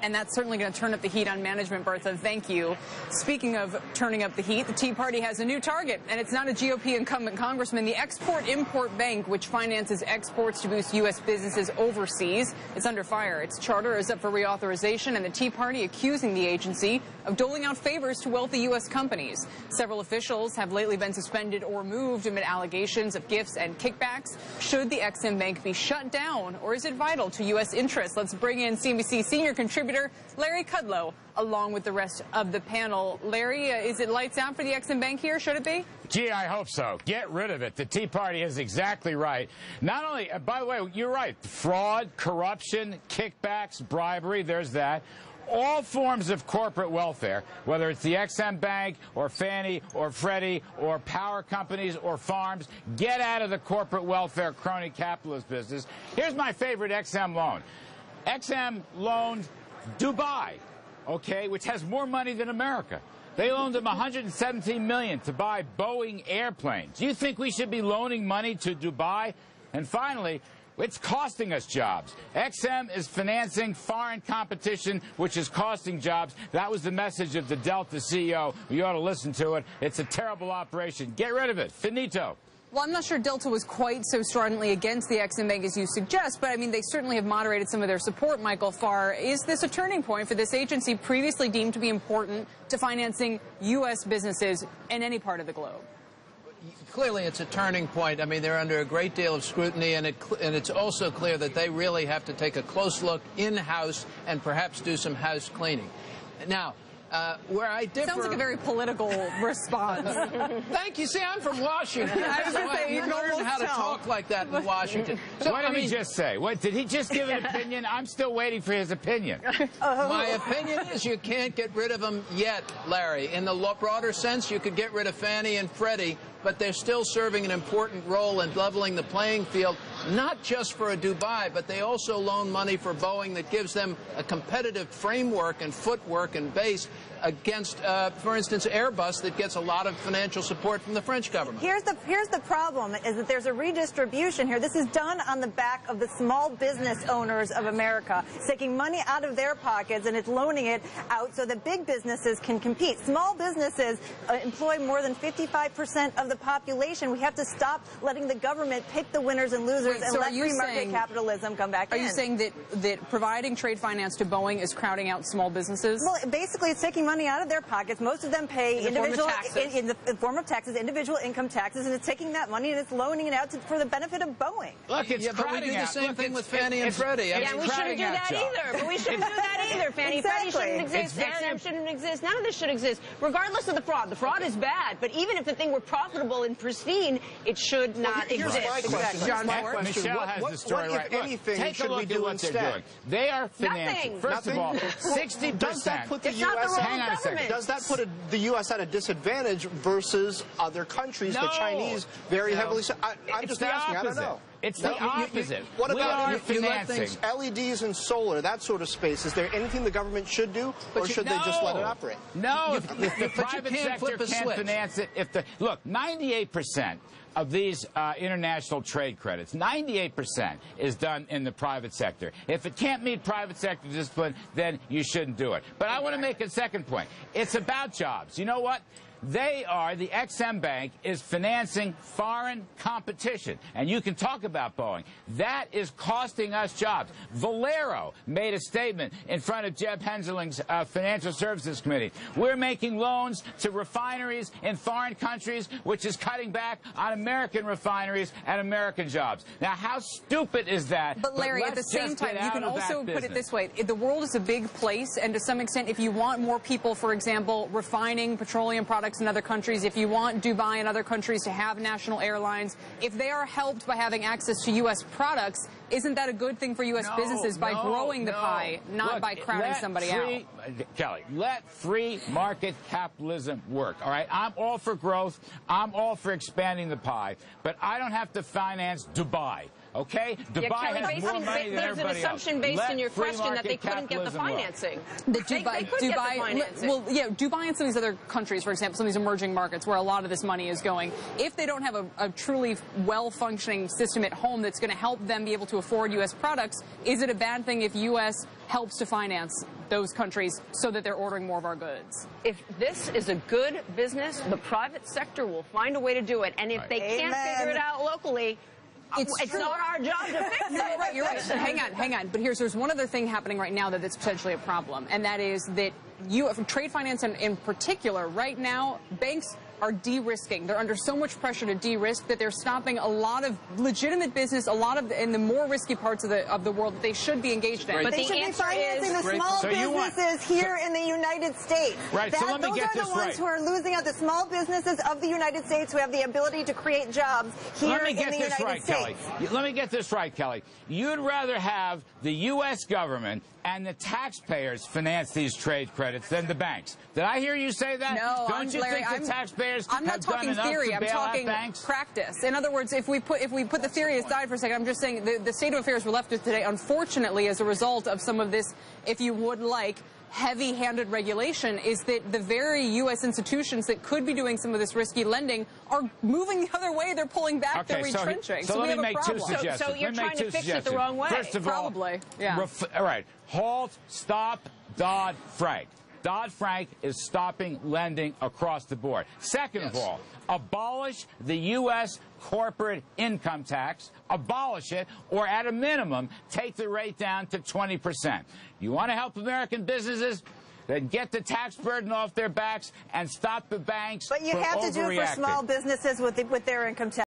And that's certainly going to turn up the heat on management, Bertha. Thank you. Speaking of turning up the heat, the Tea Party has a new target, and it's not a GOP incumbent congressman. The Export-Import Bank, which finances exports to boost U.S. businesses overseas, is under fire. Its charter is up for reauthorization, and the Tea Party accusing the agency of doling out favors to wealthy U.S. companies. Several officials have lately been suspended or moved amid allegations of gifts and kickbacks. Should the Ex-Im Bank be shut down, or is it vital to U.S. interests? Let's bring in CNBC senior contributor Larry Kudlow, along with the rest of the panel. Larry, is it lights out for the Ex-Im Bank here? Should it be? Gee, I hope so. Get rid of it. The Tea Party is exactly right. Not only, by the way, you're right. Fraud, corruption, kickbacks, bribery, there's that. All forms of corporate welfare, whether it's the Ex-Im Bank or Fannie or Freddie or power companies or farms, get out of the corporate welfare crony capitalist business. Here's my favorite Ex-Im loan. Ex-Im loaned Dubai, okay, which has more money than America. They loaned them $117 million to buy Boeing airplanes. Do you think we should be loaning money to Dubai? And finally, it's costing us jobs. Ex-Im is financing foreign competition, which is costing jobs. That was the message of the Delta CEO. You ought to listen to it. It's a terrible operation. Get rid of it. Finito. Well, I'm not sure Delta was quite so stridently against the Ex-Im Bank as you suggest, but I mean, they certainly have moderated some of their support, Michael Farr. Is this a turning point for this agency previously deemed to be important to financing U.S. businesses in any part of the globe? Clearly, it's a turning point. I mean, they're under a great deal of scrutiny, and it's also clear that they really have to take a close look in-house and perhaps do some house cleaning. Now, where I differ... Sounds like a very political response. Thank you. See, I'm from Washington. I was going to say, you can learn how to talk like that in Washington. So, what did he just say? What, did he just give an opinion? I'm still waiting for his opinion. My opinion is you can't get rid of them yet, Larry. In the broader sense, you could get rid of Fannie and Freddie, but they're still serving an important role in leveling the playing field, not just for a Dubai, but they also loan money for Boeing that gives them a competitive framework and footwork and base against, for instance, Airbus, that gets a lot of financial support from the French government. Here's the problem, is that there's a redistribution here. This is done on the back of the small business owners of America. It's taking money out of their pockets and it's loaning it out so that big businesses can compete. Small businesses employ more than 55% of the population. We have to stop letting the government pick the winners and losers and let free market capitalism come back in. Are you saying that providing trade finance to Boeing is crowding out small businesses? Well, basically, it's taking money out of their pockets. Most of them pay in the form of taxes, individual income taxes, and it's taking that money and it's loaning it out for the benefit of Boeing. Look, it's but we do the same thing with Fannie and Freddie. Yeah, we shouldn't do that either. But we shouldn't do that either. Fannie, Freddie shouldn't exist. Ex-Im shouldn't exist. None of this should exist, regardless of the fraud. The fraud is bad, but even if the thing were profitable and pristine, it should not exist. Here's my question. John Michelle has the story right. If anything, take should a look we do at what instead? they're doing. They are financing. First of all, 60%. Does that put the It's not the U.S. role Hang on a of second. government. Does that put the U.S. at a disadvantage versus other countries? No. The Chinese very heavily. I'm It's just the asking. opposite. I don't know. It's the opposite. What We about are financing. LEDs and solar, that sort of space? Is there anything the government should do, or should they just let it operate? No, if the private sector can't finance it, look, 98% of these international trade credits, 98% is done in the private sector. If it can't meet private sector discipline, then you shouldn't do it. But I want to make a second point. It's about jobs. You know what? The Ex-Im Bank is financing foreign competition. And you can talk about Boeing. That is costing us jobs. Valero made a statement in front of Jeb Henseling's Financial Services Committee. We're making loans to refineries in foreign countries, which is cutting back on American refineries and American jobs. Now, how stupid is that? But Larry, at the same time, you can also put it this way. The world is a big place, and to some extent, if you want more people, for example, refining petroleum products in other countries, if you want Dubai and other countries to have national airlines, if they are helped by having access to U.S. products, isn't that a good thing for U.S. businesses by growing the pie, not by crowding somebody out? Kelly, let free market capitalism work, all right? I'm all for growth. I'm all for expanding the pie, but I don't have to finance Dubai. okay? Dubai has more money than there's everybody an assumption else. based in your Free question that they market couldn't get the capitalism work. financing. The Dubai and some of these other countries, for example, some of these emerging markets where a lot of this money is going, if they don't have a truly well-functioning system at home that's going to help them be able to afford U.S. products, is it a bad thing if U.S. helps to finance those countries so that they're ordering more of our goods? If this is a good business, the private sector will find a way to do it. And if they can't figure it out locally, it's not our job to fix it. No, you're right. Hang on. But there's one other thing happening right now that's potentially a problem, and that is that trade finance in particular, right now, banks are de-risking. They're under so much pressure to de-risk that they're stopping a lot of legitimate business, in the more risky parts of the world that they should be engaged in. But they should be financing the small businesses here in the United States. Right, so let me get this right. Those are the ones who are losing out, the small businesses of the United States who have the ability to create jobs here in the United States. Let me get this right, Kelly. You'd rather have the U.S. government and the taxpayers finance these trade credits than the banks. Did I hear you say that? No, Don't you think the taxpayers I'm not have talking done enough theory. to I'm bail talking out banks? practice. In other words, if we put the theory aside for a second, I'm just saying the state of affairs we're left with today, unfortunately, as a result of some of this, if you would like, heavy-handed regulation, is that the very U.S. institutions that could be doing some of this risky lending are moving the other way. They're pulling back. They're retrenching. So we let have me make a problem. two suggestions. So you're trying to fix it the wrong way. First of all, probably. Yeah. All right. Halt. Stop. Dodd-Frank. Dodd-Frank is stopping lending across the board. Second of all, abolish the U.S. corporate income tax, abolish it, or at a minimum, take the rate down to 20%. You want to help American businesses? Then get the tax burden off their backs and stop the banks from overreacting. But you have to do it for small businesses with their income tax.